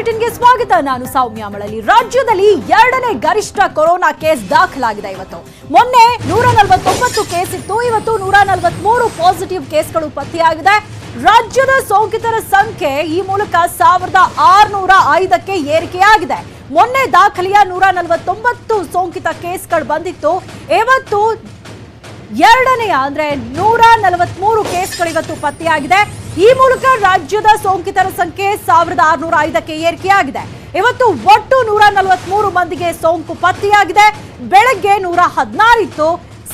ಬುಲೆಟಿನ್ಗೆ ಸ್ವಾಗತ. ನಾನು ಸೌಮ್ಯ ಮಳಲಿ. ರಾಜ್ಯದಲ್ಲಿ ಎರಡನೇ ಗರಿಷ್ಠ ಕೊರೋನಾ ಕೇಸ್ ದಾಖಲಾಗಿದೆ. ಇವತ್ತು ಮೊನ್ನೆ 149 ಕೇಸ್ ಇತ್ತು, ಇವತ್ತು 143 ಪಾಸಿಟಿವ್ ಕೇಸ್ಗಳು ಪತ್ತೆಯಾಗಿದೆ. ರಾಜ್ಯದ ಸೋಂಕಿತರ ಸಂಖ್ಯೆ ಈ ಮೂಲಕ 1605ಕ್ಕೆ ಏರಿಕೆಯಾಗಿದೆ. ಮೊನ್ನೆ ದಾಖಲೆಯ 149 ಸೋಂಕಿತ ಕೇಸ್ಗಳು ಬಂದಿತ್ತು. ಇವತ್ತು ಎರಡನೆಯ ಅಂದ್ರೆ 143 ಕೇಸ್ಗಳು ಇವತ್ತು ಪತ್ತೆಯಾಗಿದೆ. ಈ ಮೂಲಕ ರಾಜ್ಯದ ಸೋಂಕಿತರ ಸಂಖ್ಯೆ 1605ಕ್ಕೆ ಏರಿಕೆಯಾಗಿದೆ. ಇವತ್ತು ಒಟ್ಟು 143 ಮಂದಿಗೆ ಸೋಂಕು ಪತ್ತೆಯಾಗಿದೆ. ಬೆಳಗ್ಗೆ 116 ಇತ್ತು,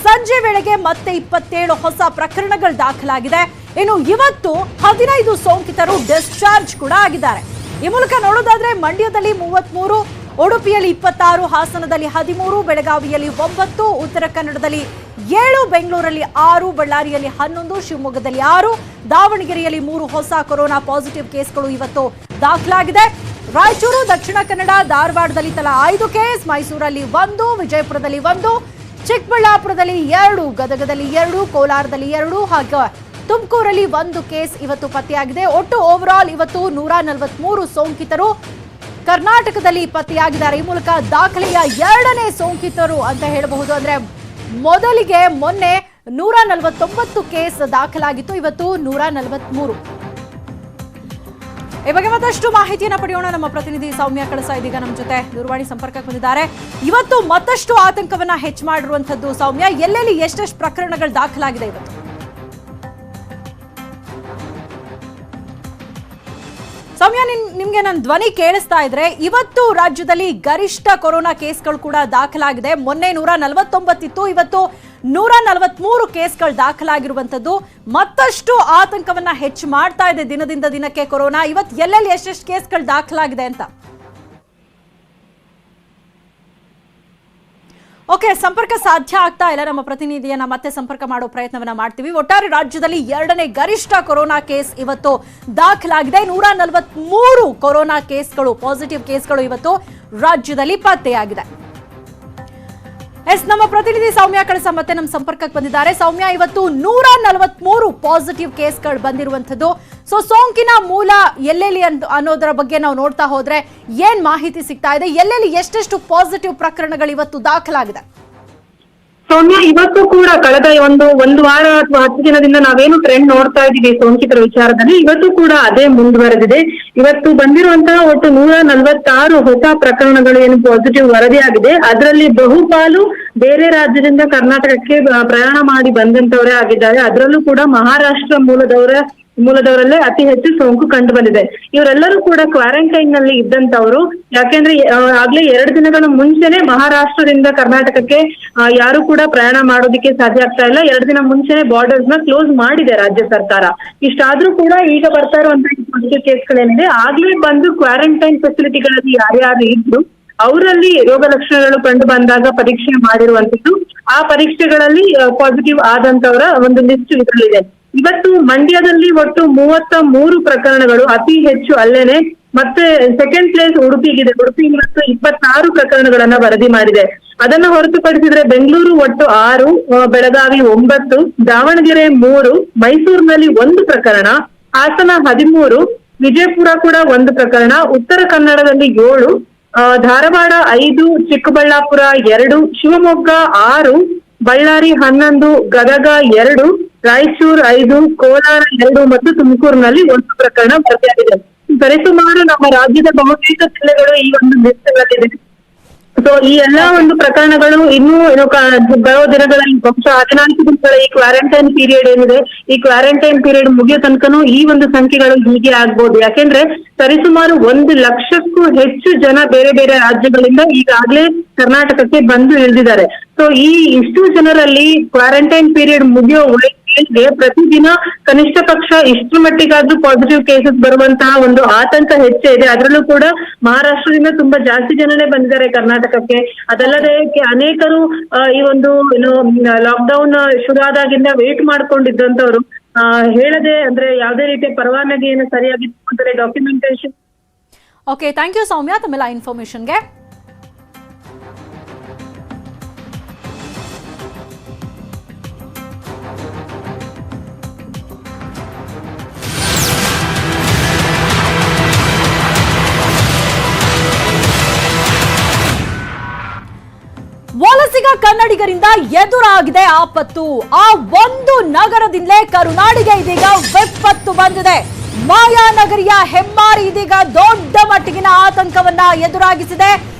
ಸಂಜೆ ವೇಳೆಗೆ ಮತ್ತೆ 27 ಹೊಸ ಪ್ರಕರಣಗಳು ದಾಖಲಾಗಿದೆ. ಇನ್ನು ಇವತ್ತು 15 ಸೋಂಕಿತರು ಡಿಸ್ಚಾರ್ಜ್ ಕೂಡ ಆಗಿದ್ದಾರೆ. ಈ ಮೂಲಕ ನೋಡೋದಾದ್ರೆ ಮಂಡ್ಯದಲ್ಲಿ 33, ಉಡುಪಿಯಲ್ಲಿ 26, ಹಾಸನದಲ್ಲಿ 13, ಬೆಳಗಾವಿಯಲ್ಲಿ 9, ಉತ್ತರ ಕನ್ನಡದಲ್ಲಿ 7, ಬೆಂಗಳೂರಲ್ಲಿ 6, ಬಳ್ಳಾರಿಯಲ್ಲಿ 11, ಶಿವಮೊಗ್ಗದಲ್ಲಿ 6, ದಾವಣಗೆರೆಯಲ್ಲಿ 3 ಹೊಸ ಕೊರೋನಾ ಪಾಸಿಟಿವ್ ಕೇಸ್ಗಳು ಇವತ್ತು ದಾಖಲಾಗಿದೆ. ರಾಯಚೂರು, ದಕ್ಷಿಣ ಕನ್ನಡ, ಧಾರವಾಡದಲ್ಲಿ ತಲಾ 5 ಕೇಸ್, ಮೈಸೂರಲ್ಲಿ 1, ವಿಜಯಪುರದಲ್ಲಿ 1, ಚಿಕ್ಕಬಳ್ಳಾಪುರದಲ್ಲಿ 2, ಗದಗದಲ್ಲಿ 2, ಕೋಲಾರದಲ್ಲಿ 2 ಹಾಗೂ ತುಮಕೂರಲ್ಲಿ 1 ಕೇಸ್ ಇವತ್ತು ಪತ್ತೆಯಾಗಿದೆ. ಒಟ್ಟು ಓವರ್ ಆಲ್ ಇವತ್ತು 143 ಸೋಂಕಿತರು ಕರ್ನಾಟಕದಲ್ಲಿ ಪತ್ತೆಯಾಗಿದ್ದಾರೆ. ಈ ಮೂಲಕ ದಾಖಲೆಯ ಎರಡನೇ ಸೋಂಕಿತರು ಅಂತ ಹೇಳಬಹುದು. ಅಂದ್ರೆ ಮೊದಲಿಗೆ ಮೊನ್ನೆ 149 ಕೇಸ್ ದಾಖಲಾಗಿತ್ತು, ಇವತ್ತು 143. ಈ ಬಗ್ಗೆ ಮತ್ತಷ್ಟು ಮಾಹಿತಿಯನ್ನು ಪಡೆಯೋಣ. ನಮ್ಮ ಪ್ರತಿನಿಧಿ ಸೌಮ್ಯ ಕಳಸ ಇದೀಗ ನಮ್ಮ ಜೊತೆ ದೂರವಾಣಿ ಸಂಪರ್ಕಕ್ಕೆ ಬಂದಿದ್ದಾರೆ. ಇವತ್ತು ಮತ್ತಷ್ಟು ಆತಂಕವನ್ನ ಹೆಚ್ಚು ಮಾಡಿರುವಂತದ್ದು ಸೌಮ್ಯ, ಎಲ್ಲೆಲ್ಲಿ ಎಷ್ಟೆಷ್ಟು ಪ್ರಕರಣಗಳು ದಾಖಲಾಗಿದೆ ಇವತ್ತು? ಸೌಮ್ಯ, ನಿಮ್ಗೆ ನನ್ನ ಧ್ವನಿ ಕೇಳಿಸ್ತಾ ಇದ್ರೆ, ಇವತ್ತು ರಾಜ್ಯದಲ್ಲಿ ಗರಿಷ್ಠ ಕೊರೋನಾ ಕೇಸ್ಗಳು ಕೂಡ ದಾಖಲಾಗಿದೆ. ಮೊನ್ನೆ 149 ಇತ್ತು, ಇವತ್ತು 143 ಕೇಸ್ಗಳು ದಾಖಲಾಗಿರುವಂತದ್ದು ಮತ್ತಷ್ಟು ಆತಂಕವನ್ನ ಹೆಚ್ಚು ಮಾಡ್ತಾ ಇದೆ ದಿನದಿಂದ ದಿನಕ್ಕೆ ಕೊರೋನಾ. ಇವತ್ತು ಎಲ್ಲೆಲ್ಲಿ ಎಷ್ಟೆಷ್ಟು ಕೇಸ್ಗಳು ದಾಖಲಾಗಿದೆ ಅಂತ? ಓಕೆ, ಸಂಪರ್ಕ ಸಾಧ್ಯ ಆಗ್ತಾ ಇಲ್ಲ. ನಮ್ಮ ಪ್ರತಿನಿಧಿಯನ್ನ ಮತ್ತೆ ಸಂಪರ್ಕ ಮಾಡೋ ಪ್ರಯತ್ನವನ್ನ ಮಾಡ್ತೀವಿ. ಒಟ್ಟಾರೆ ರಾಜ್ಯದಲ್ಲಿ ಎರಡನೇ ಗರಿಷ್ಠ ಕೊರೋನಾ ಕೇಸ್ ಇವತ್ತು ದಾಖಲಾಗಿದೆ. 143 ಕೊರೋನಾ ಕೇಸ್ಗಳು, ಪಾಸಿಟಿವ್ ಕೇಸ್ಗಳು ಇವತ್ತು ರಾಜ್ಯದಲ್ಲಿ ಪತ್ತೆಯಾಗಿದೆ. ನಮ್ಮ ಪ್ರತಿನಿಧಿ ಸೌಮ್ಯ ಕಳಸ ಮತ್ತೆ ನಮ್ಮ ಸಂಪರ್ಕಕ್ಕೆ ಬಂದಿದ್ದಾರೆ. ಸೌಮ್ಯ, ಇವತ್ತು 143 ಪಾಸಿಟಿವ್ ಕೇಸ್ಗಳು ಬಂದಿರುವಂತದ್ದು. ಸೊ ಸೋಂಕಿನ ಮೂಲ ಎಲ್ಲೆಲ್ಲಿ ಅನ್ನೋದರ ಬಗ್ಗೆ ನಾವು ನೋಡ್ತಾ ಹೋದ್ರೆ ಏನ್ ಮಾಹಿತಿ ಸಿಗ್ತಾ ಇದೆ? ಎಲ್ಲೆಲ್ಲಿ ಎಷ್ಟೆಷ್ಟು ಪಾಸಿಟಿವ್ ಪ್ರಕರಣಗಳು ಇವತ್ತು ದಾಖಲಾಗಿದೆ? ಸೌಮ್ಯ, ಇವತ್ತು ಕೂಡ ಕಳೆದ ಒಂದು ವಾರ ಅಥವಾ 10 ದಿನದಿಂದ ನಾವೇನು ಟ್ರೆಂಡ್ ನೋಡ್ತಾ ಇದೀವಿ ಸೋಂಕಿತರ ವಿಚಾರದಲ್ಲಿ, ಇವತ್ತು ಕೂಡ ಅದೇ ಮುಂದುವರೆದಿದೆ. ಇವತ್ತು ಬಂದಿರುವಂತಹ ಒಟ್ಟು 146 ಹೊಸ ಪ್ರಕರಣಗಳು ಏನು ಪಾಸಿಟಿವ್ ವರದಿಯಾಗಿದೆ. ಅದರಲ್ಲಿ ಬಹುಪಾಲು ಬೇರೆ ರಾಜ್ಯದಿಂದ ಕರ್ನಾಟಕಕ್ಕೆ ಪ್ರಯಾಣ ಮಾಡಿ ಬಂದಂತವರೇ ಆಗಿದ್ದಾರೆ. ಅದರಲ್ಲೂ ಕೂಡ ಮಹಾರಾಷ್ಟ್ರ ಮೂಲದವರಲ್ಲೇ ಅತಿ ಹೆಚ್ಚು ಸೋಂಕು ಕಂಡು ಬಂದಿದೆ. ಇವರೆಲ್ಲರೂ ಕೂಡ ಕ್ವಾರಂಟೈನ್ ನಲ್ಲಿ ಇದ್ದಂತವ್ರು. ಯಾಕೆಂದ್ರೆ ಆಗ್ಲೇ 2 ದಿನಗಳ ಮುಂಚೆನೆ ಮಹಾರಾಷ್ಟ್ರದಿಂದ ಕರ್ನಾಟಕಕ್ಕೆ ಯಾರು ಕೂಡ ಪ್ರಯಾಣ ಮಾಡೋದಕ್ಕೆ ಸಾಧ್ಯ ಆಗ್ತಾ ಇಲ್ಲ. 2 ದಿನ ಮುಂಚೆನೆ ಬಾರ್ಡರ್ಸ್ ನ ಕ್ಲೋಸ್ ಮಾಡಿದೆ ರಾಜ್ಯ ಸರ್ಕಾರ. ಇಷ್ಟಾದ್ರೂ ಕೂಡ ಈಗ ಬರ್ತಾ ಇರುವಂತಹ ಪಾಸಿಟಿವ್ ಕೇಸ್ಗಳೇನಿದೆ, ಆಗ್ಲೇ ಬಂದು ಕ್ವಾರಂಟೈನ್ ಫೆಸಿಲಿಟಿಗಳಲ್ಲಿ ಯಾರ್ಯಾರು ಇದ್ರು ಅವರಲ್ಲಿ ರೋಗ ಲಕ್ಷಣಗಳು ಕಂಡು ಬಂದಾಗ ಪರೀಕ್ಷೆ ಮಾಡಿರುವಂತದ್ದು. ಆ ಪರೀಕ್ಷೆಗಳಲ್ಲಿ ಪಾಸಿಟಿವ್ ಆದಂತವರ ಒಂದು ಲಿಸ್ಟ್ ಇದರಲ್ಲಿದೆ. ಇವತ್ತು ಮಂಡ್ಯದಲ್ಲಿ ಒಟ್ಟು 33 ಪ್ರಕರಣಗಳು, ಅತಿ ಹೆಚ್ಚು ಅಲ್ಲೇನೆ. ಮತ್ತೆ ಸೆಕೆಂಡ್ ಪ್ಲೇಸ್ ಉಡುಪಿಗಿದೆ. ಉಡುಪಿ ಇವತ್ತು 26 ಪ್ರಕರಣಗಳನ್ನ ವರದಿ ಮಾಡಿದೆ. ಅದನ್ನ ಹೊರತುಪಡಿಸಿದ್ರೆ ಬೆಂಗಳೂರು ಒಟ್ಟು 6, ಬೆಳಗಾವಿ 9, ದಾವಣಗೆರೆ 3, ಮೈಸೂರಿನಲ್ಲಿ 1 ಪ್ರಕರಣ, ಹಾಸನ 13, ವಿಜಯಪುರ ಕೂಡ 1 ಪ್ರಕರಣ, ಉತ್ತರ ಕನ್ನಡದಲ್ಲಿ 7, ಧಾರವಾಡ 5, ಚಿಕ್ಕಬಳ್ಳಾಪುರ 2, ಶಿವಮೊಗ್ಗ 6, ಬಳ್ಳಾರಿ 11, ಗದಗ 2, ರಾಯಚೂರು 5, ಕೋಲಾರ 2 ಮತ್ತು ತುಮಕೂರಿನಲ್ಲಿ 1 ಪ್ರಕರಣ ವರದಿಯಾಗಿದೆ. ಸರಿಸುಮಾರು ನಮ್ಮ ರಾಜ್ಯದ ಬಹುತೇಕ ಜಿಲ್ಲೆಗಳು ಈ ಒಂದು ಲಿಸ್ಟ್ನಲ್ಲಿದೆ. ಸೊ ಈ ಎಲ್ಲಾ ಒಂದು ಪ್ರಕರಣಗಳು ಇನ್ನೂ ಬರೋ ದಿನಗಳಲ್ಲಿ ಬಹುಶಃ 14 ದಿನಗಳ ಈ ಕ್ವಾರಂಟೈನ್ ಪೀರಿಯಡ್ ಏನಿದೆ, ಈ ಕ್ವಾರಂಟೈನ್ ಪೀರಿಯಡ್ ಮುಗಿಯೋ ತನಕನೂ ಈ ಒಂದು ಸಂಖ್ಯೆಗಳು ಹೀಗೆ ಆಗ್ಬೋದು. ಯಾಕೆಂದ್ರೆ ಸರಿಸುಮಾರು 1 ಲಕ್ಷಕ್ಕೂ ಹೆಚ್ಚು ಜನ ಬೇರೆ ಬೇರೆ ರಾಜ್ಯಗಳಿಂದ ಈಗಾಗಲೇ ಕರ್ನಾಟಕಕ್ಕೆ ಬಂದು ಇಳಿದಿದ್ದಾರೆ. ಸೊ ಇಷ್ಟು ಜನರಲ್ಲಿ ಕ್ವಾರಂಟೈನ್ ಪೀರಿಯಡ್ ಮುಗಿಯೋ ಪ್ರತಿದಿನ ಕನಿಷ್ಠ ಪಕ್ಷ ಇಷ್ಟರ ಮಟ್ಟಿಗಾದ್ರೂ ಪಾಸಿಟಿವ್ ಕೇಸಸ್ ಬರುವಂತಹ ಒಂದು ಆತಂಕ ಹೆಚ್ಚೇ ಇದೆ. ಅದರಲ್ಲೂ ಕೂಡ ಮಹಾರಾಷ್ಟ್ರದಿಂದ ತುಂಬಾ ಜಾಸ್ತಿ ಜನನೇ ಬಂದಿದ್ದಾರೆ ಕರ್ನಾಟಕಕ್ಕೆ. ಅದಲ್ಲದೆ ಅನೇಕರು ಈ ಒಂದು ಲಾಕ್ಡೌನ್ ಶುರು ಆದಾಗಿಂದ ವೇಟ್ ಮಾಡ್ಕೊಂಡಿದ್ದಂತವ್ರು ಹೇಳದೆ, ಅಂದ್ರೆ ಯಾವುದೇ ರೀತಿಯ ಪರವಾನಗಿಯನ್ನು ಸರಿಯಾಗಿ ಡಾಕ್ಯುಮೆಂಟೇಶನ್. ಓಕೆ, ಥ್ಯಾಂಕ್ ಯು ಸೌಮ್ಯ ತಮ್ಮೆಲ್ಲ ಇನ್ಫಾರ್ಮೇಶನ್ಗೆ. ವಲಸಿಗ ಕನ್ನಡಿಗರಿಂದ ಎದುರಾಗಿದೆ ಆಪತ್ತು. ಆ ಒಂದು ನಗರದಿಂದಲೇ ಕರುನಾಡಿಗೆ ಇದೀಗ ವಿಪತ್ತು ಬಂದಿದೆ. ಮಾಯಾನಗರಿಯ ಹೆಮ್ಮಾರಿ ಇದೀಗ ದೊಡ್ಡ ಮಟ್ಟಿಗಿನ ಆತಂಕವನ್ನ ಎದುರಾಗಿಸಿದೆ.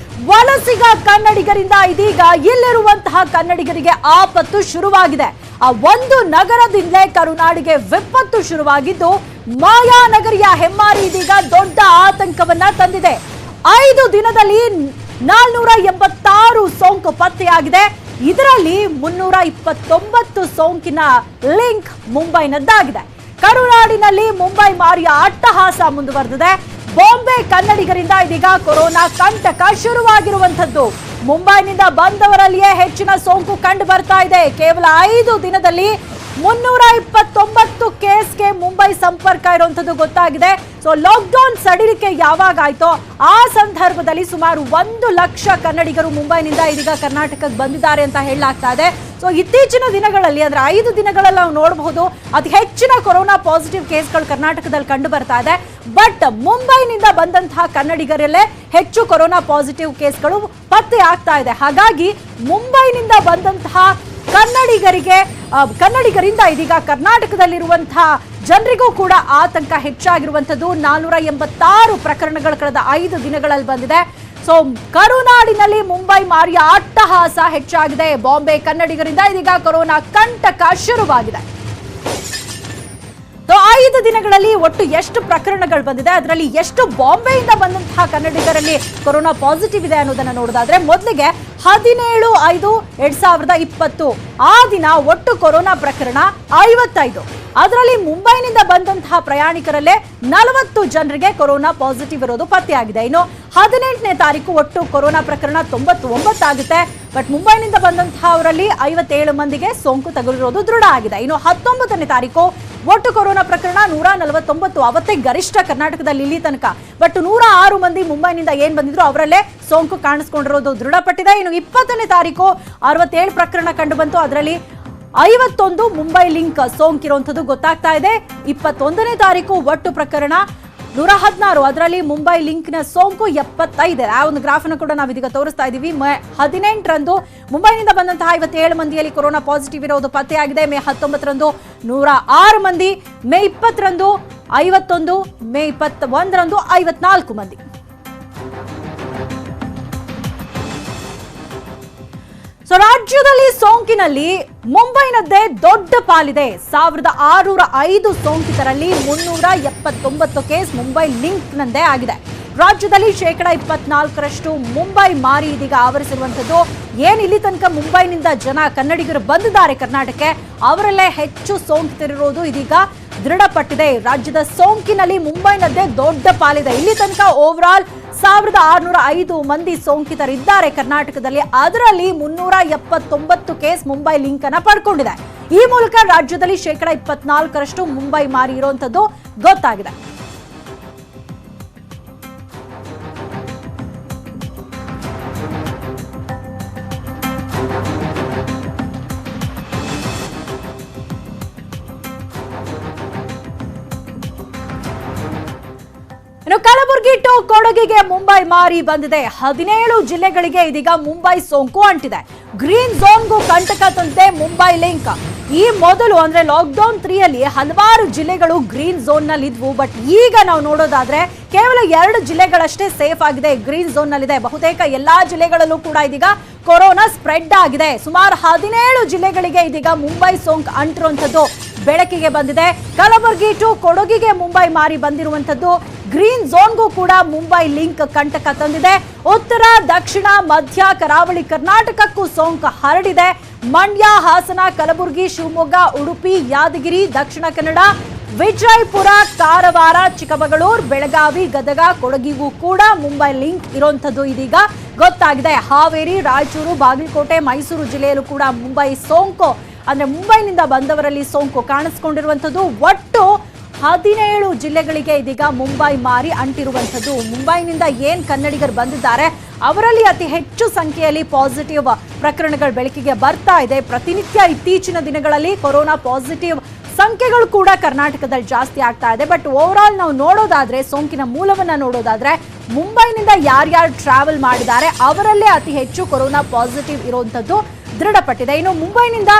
ವಲಸಿಗ ಕನ್ನಡಿಗರಿಂದ ಇದೀಗ ಇಲ್ಲಿರುವಂತಹ ಕನ್ನಡಿಗರಿಗೆ ಆಪತ್ತು ಶುರುವಾಗಿದೆ. ಆ ಒಂದು ನಗರದಿಂದಲೇ ಕರುನಾಡಿಗೆ ವಿಪತ್ತು ಶುರುವಾಗಿದ್ದು ಮಾಯಾನಗರಿಯ ಹೆಮ್ಮಾರಿ ಇದೀಗ ದೊಡ್ಡ ಆತಂಕವನ್ನ ತಂದಿದೆ. 5 ದಿನದಲ್ಲಿ 486 ಸೋಂಕು ಪತ್ತೆಯಾಗಿದೆ. ಇದರಲ್ಲಿ 329 ಸೋಂಕಿನ ಲಿಂಕ್ ಮುಂಬೈನದ್ದಾಗಿದೆ. ಕರುನಾಡಿನಲ್ಲಿ ಮುಂಬೈ ಮಾರಿಯ ಅಟ್ಟಹಾಸ ಮುಂದುವರೆದಿದೆ. ಬಾಂಬೆ ಕನ್ನಡಿಗರಿಂದ ಇದೀಗ ಕೊರೋನಾ ಕಂಟಕ ಶುರುವಾಗಿರುವಂತದ್ದು. ಮುಂಬೈನಿಂದ ಬಂದವರಲ್ಲಿಯೇ ಹೆಚ್ಚಿನ ಸೋಂಕು ಕಂಡು ಬರ್ತಾ ಇದೆ. ಕೇವಲ 5 ದಿನದಲ್ಲಿ 329 ಕೇಸ್ಗೆ ಮುಂಬೈ ಸಂಪರ್ಕ ಇರುವಂತದ್ದು ಗೊತ್ತಾಗಿದೆ. ಸೊ ಲಾಕ್ಡೌನ್ ಸಡಿಲಿಕೆ ಯಾವಾಗ ಆಯ್ತೋ ಆ ಸಂದರ್ಭದಲ್ಲಿ ಸುಮಾರು 1 ಲಕ್ಷ ಕನ್ನಡಿಗರು ಮುಂಬೈನಿಂದ ಇದೀಗ ಕರ್ನಾಟಕಕ್ಕೆ ಬಂದಿದ್ದಾರೆ ಅಂತ ಹೇಳಲಾಗ್ತಾ ಇದೆ. ಸೊ ಇತ್ತೀಚಿನ ದಿನಗಳಲ್ಲಿ ಅಂದ್ರೆ 5 ದಿನಗಳಲ್ಲಿ ನಾವು ನೋಡಬಹುದು ಅತಿ ಹೆಚ್ಚಿನ ಕೊರೋನಾ ಪಾಸಿಟಿವ್ ಕೇಸ್ಗಳು ಕರ್ನಾಟಕದಲ್ಲಿ ಕಂಡು ಬರ್ತಾ ಇದೆ. ಬಟ್ ಮುಂಬೈನಿಂದ ಬಂದಂತಹ ಕನ್ನಡಿಗರಲ್ಲೇ ಹೆಚ್ಚು ಕೊರೋನಾ ಪಾಸಿಟಿವ್ ಕೇಸ್ಗಳು ಪತ್ತೆ ಆಗ್ತಾ ಇದೆ. ಹಾಗಾಗಿ ಮುಂಬೈನಿಂದ ಬಂದಂತಹ ಕನ್ನಡಿಗರಿಂದ ಇದೀಗ ಕರ್ನಾಟಕದಲ್ಲಿರುವಂತಹ ಜನರಿಗೂ ಕೂಡ ಆತಂಕ ಹೆಚ್ಚಾಗಿರುವಂತದ್ದು. 486 ಪ್ರಕರಣಗಳು ಕಳೆದ 5 ದಿನಗಳಲ್ಲಿ ಬಂದಿದೆ. ಸೊ ಕರುನಾಡಿನಲ್ಲಿ ಮುಂಬೈ ಮಾರಿಯ ಅಟ್ಟಹಾಸ ಹೆಚ್ಚಾಗಿದೆ. ಬಾಂಬೆ ಕನ್ನಡಿಗರಿಂದ ಇದೀಗ ಕೊರೋನಾ ಕಂಟಕ ಶುರುವಾಗಿದೆ. 5 ದಿನಗಳಲ್ಲಿ ಒಟ್ಟು ಎಷ್ಟು ಪ್ರಕರಣಗಳು ಬಂದಿದೆ, ಅದರಲ್ಲಿ ಎಷ್ಟು ಬಾಂಬೆಯಿಂದ ಬಂದಂತಹ ಕನ್ನಡಿಗರಲ್ಲಿ ಕೊರೋನಾ ಪಾಸಿಟಿವ್ ಇದೆ ಅನ್ನೋದನ್ನ ನೋಡೋದಾದ್ರೆ ಮೊದಲಿಗೆ 17/5/2020 ಆ ದಿನ ಒಟ್ಟು ಕೊರೋನಾ ಪ್ರಕರಣ 55. ಅದರಲ್ಲಿ ಮುಂಬೈನಿಂದ ಬಂದಂತಹ ಪ್ರಯಾಣಿಕರಲ್ಲೇ 40 ಜನರಿಗೆ ಕೊರೋನಾ ಪಾಸಿಟಿವ್ ಇರೋದು ಪತ್ತೆಯಾಗಿದೆ. ಇನ್ನು 18ನೇ ತಾರೀಕು ಒಟ್ಟು ಕೊರೋನಾ ಪ್ರಕರಣ 99 ಆಗುತ್ತೆ. ಬಟ್ ಮುಂಬೈನಿಂದ ಬಂದಂತಹ ಅವರಲ್ಲಿ 57 ಮಂದಿಗೆ ಸೋಂಕು ತಗುಲಿರೋದು ದೃಢ ಆಗಿದೆ. ಇನ್ನು 19ನೇ ತಾರೀಕು ಒಟ್ಟು ಕೊರೋನಾ ಪ್ರಕರಣ 149, ಅವತ್ತೇ ಗರಿಷ್ಠ ಕರ್ನಾಟಕದಲ್ಲಿ ಇಲ್ಲಿ ತನಕ. ಬಟ್ 106 ಮಂದಿ ಮುಂಬೈನಿಂದ ಏನ್ ಬಂದಿದ್ರು ಅವರಲ್ಲೇ ಸೋಂಕು ಕಾಣಿಸ್ಕೊಂಡಿರೋದು ದೃಢಪಟ್ಟಿದೆ. ಇನ್ನು 20ನೇ ತಾರೀಕು 67 ಪ್ರಕರಣ ಕಂಡು ಬಂತು. ಅದರಲ್ಲಿ 51 ಮುಂಬೈ ಲಿಂಕ್ ಸೋಂಕಿರುವಂತದ್ದು ಗೊತ್ತಾಗ್ತಾ ಇದೆ. 21ನೇ ತಾರೀಕು ಒಟ್ಟು ಪ್ರಕರಣ 116, ಅದರಲ್ಲಿ ಮುಂಬೈ ಲಿಂಕ್ ನ ಸೋಂಕು 75. ಆ ಒಂದು ಗ್ರಾಫ್ ಅನ್ನು ಕೂಡ ನಾವು ಇದೀಗ ತೋರಿಸ್ತಾ ಇದೀವಿ. ಮೇ 18ರಂದು ಮುಂಬೈನಿಂದ ಬಂದಂತಹ 57 ಮಂದಿಯಲ್ಲಿ ಕೊರೋನಾ ಪಾಸಿಟಿವ್ ಇರೋದು ಪತ್ತೆಯಾಗಿದೆ. ಮೇ 19ರಂದು 106 ಮಂದಿ, ಮೇ 20ರಂದು 51, ಮೇ 21ರಂದು 54 ಮಂದಿ. ಸೊ ರಾಜ್ಯದಲ್ಲಿ ಸೋಂಕಿನಲ್ಲಿ ಮುಂಬೈನದ್ದೇ ದೊಡ್ಡ ಪಾಲಿದೆ. 1605 ಸೋಂಕಿತರಲ್ಲಿ 379 ಕೇಸ್ ಮುಂಬೈ ಲಿಂಕ್ ನಂದೇ ಆಗಿದೆ. ರಾಜ್ಯದಲ್ಲಿ 24% ಮುಂಬೈ ಮಾರಿ ಇದೀಗ ಆವರಿಸಿರುವಂತದ್ದು. ಏನ್ ಇಲ್ಲಿ ತನಕ ಮುಂಬೈನಿಂದ ಕನ್ನಡಿಗರು ಬಂದಿದ್ದಾರೆ ಕರ್ನಾಟಕಕ್ಕೆ, ಅವರಲ್ಲೇ ಹೆಚ್ಚು ಸೋಂಕಿತರಿರೋದು ಇದೀಗ ದೃಢಪಟ್ಟಿದೆ. ರಾಜ್ಯದ ಸೋಂಕಿನಲ್ಲಿ ಮುಂಬೈನದ್ದೇ ದೊಡ್ಡ ಪಾಲಿದೆ. ಇಲ್ಲಿ ತನಕ ಓವರ್ ಆಲ್ 1605 ಮಂದಿ ಸೋಂಕಿತರಿದ್ದಾರೆ ಕರ್ನಾಟಕದಲ್ಲಿ. ಅದರಲ್ಲಿ 379 ಕೇಸ್ ಮುಂಬೈ ಲಿಂಕ್ ಅನ್ನ ಪಡ್ಕೊಂಡಿದೆ. ಈ ಮೂಲಕ ರಾಜ್ಯದಲ್ಲಿ 24% ಮುಂಬೈ ಮಾರಿ ಇರುವಂತದ್ದು ಗೊತ್ತಾಗಿದೆ. ಕಲಬುರಗಿ ಟು ಕೊಡಗಿಗೆ ಮುಂಬೈ ಮಾರಿ ಬಂದಿದೆ. 17 ಜಿಲ್ಲೆಗಳಿಗೆ ಇದೀಗ ಮುಂಬೈ ಸೋಂಕು ಅಂಟಿದೆ. ಗ್ರೀನ್ ಝೋನ್ಗೂ ಕಂಟಕ ತಂದಿದೆ ಮುಂಬೈ ಲಿಂಕ್. ಈ ಮೊದಲು ಅಂದ್ರೆ ಲಾಕ್ಡೌನ್ 3 ಅಲ್ಲಿ ಹಲವಾರು ಜಿಲ್ಲೆಗಳು ಗ್ರೀನ್ ಝೋನ್ ನಲ್ಲಿ ಇದ್ವು. ಬಟ್ ಈಗ ನಾವು ನೋಡೋದಾದ್ರೆ ಕೇವಲ 2 ಜಿಲ್ಲೆಗಳಷ್ಟೇ ಸೇಫ್ ಆಗಿದೆ, ಗ್ರೀನ್ ಝೋನ್ ನಲ್ಲಿದೆ. ಬಹುತೇಕ ಎಲ್ಲಾ ಜಿಲ್ಲೆಗಳಲ್ಲೂ ಕೂಡ ಇದೀಗ ಕೊರೋನಾ ಸ್ಪ್ರೆಡ್ ಆಗಿದೆ. ಸುಮಾರು 17 ಜಿಲ್ಲೆಗಳಿಗೆ ಇದೀಗ ಮುಂಬೈ ಸೋಂಕು ಅಂಟಿರುವಂತದ್ದು ಬೆಳಕಿಗೆ ಬಂದಿದೆ. ಕಲಬುರಗಿ ಟು ಕೊಡಗಿಗೆ ಮುಂಬೈ ಮಾರಿ ಬಂದಿರುವಂತದ್ದು. ಗ್ರೀನ್ ಝೋನ್ಗೂ ಕೂಡ ಮುಂಬೈ ಲಿಂಕ್ ಕಂಟಕ ತಂದಿದೆ. ಉತ್ತರ, ದಕ್ಷಿಣ, ಮಧ್ಯ ಕರಾವಳಿ ಕರ್ನಾಟಕಕ್ಕೂ ಸೋಂಕು ಹರಡಿದೆ. ಮಂಡ್ಯ, ಹಾಸನ, ಕಲಬುರಗಿ, ಶಿವಮೊಗ್ಗ, ಉಡುಪಿ, ಯಾದಗಿರಿ, ದಕ್ಷಿಣ ಕನ್ನಡ, ವಿಜಯಪುರ, ಕಾರವಾರ, ಚಿಕ್ಕಮಗಳೂರು, ಬೆಳಗಾವಿ, ಗದಗ, ಕೊಡಗಿಗೂ ಕೂಡ ಮುಂಬೈ ಲಿಂಕ್ ಇರುವಂತದ್ದು ಇದೀಗ ಗೊತ್ತಾಗಿದೆ. ಹಾವೇರಿ, ರಾಯಚೂರು, ಬಾಗಲಕೋಟೆ, ಮೈಸೂರು ಜಿಲ್ಲೆಯಲ್ಲೂ ಕೂಡ ಮುಂಬೈ ಸೋಂಕು ಅಂದ್ರೆ ಮುಂಬೈನಿಂದ ಬಂದವರಲ್ಲಿ ಸೋಂಕು ಕಾಣಿಸ್ಕೊಂಡಿರುವಂತದ್ದು. ಒಟ್ಟು 17 ಜಿಲ್ಲೆಗಳಿಗೆ ಇದೀಗ ಮುಂಬೈ ಮಾರಿ ಅಂಟಿರುವಂತದ್ದು. ಮುಂಬೈನಿಂದ ಏನ್ ಕನ್ನಡಿಗರು ಬಂದಿದ್ದಾರೆ ಅವರಲ್ಲಿ ಅತಿ ಹೆಚ್ಚು ಸಂಖ್ಯೆಯಲ್ಲಿ ಪಾಸಿಟಿವ್ ಪ್ರಕರಣಗಳು ಬೆಳಕಿಗೆ ಬರ್ತಾ ಇದೆ. ಪ್ರತಿನಿತ್ಯ ಇತ್ತೀಚಿನ ದಿನಗಳಲ್ಲಿ ಕೊರೋನಾ ಪಾಸಿಟಿವ್ ಸಂಖ್ಯೆಗಳು ಕೂಡ ಕರ್ನಾಟಕದಲ್ಲಿ ಜಾಸ್ತಿ ಆಗ್ತಾ ಇದೆ. ಬಟ್ ಓವರ್ ಆಲ್ ನಾವು ನೋಡೋದಾದ್ರೆ, ಸೋಂಕಿನ ಮೂಲವನ್ನ ನೋಡೋದಾದ್ರೆ, ಮುಂಬೈನಿಂದ ಯಾರ್ಯಾರು ಟ್ರಾವೆಲ್ ಮಾಡಿದ್ದಾರೆ ಅವರಲ್ಲೇ ಅತಿ ಹೆಚ್ಚು ಕೊರೋನಾ ಪಾಸಿಟಿವ್ ಇರುವಂತದ್ದು ದೃಢಪಟ್ಟಿದೆ. ಇನ್ನು ಮುಂಬೈನಿಂದ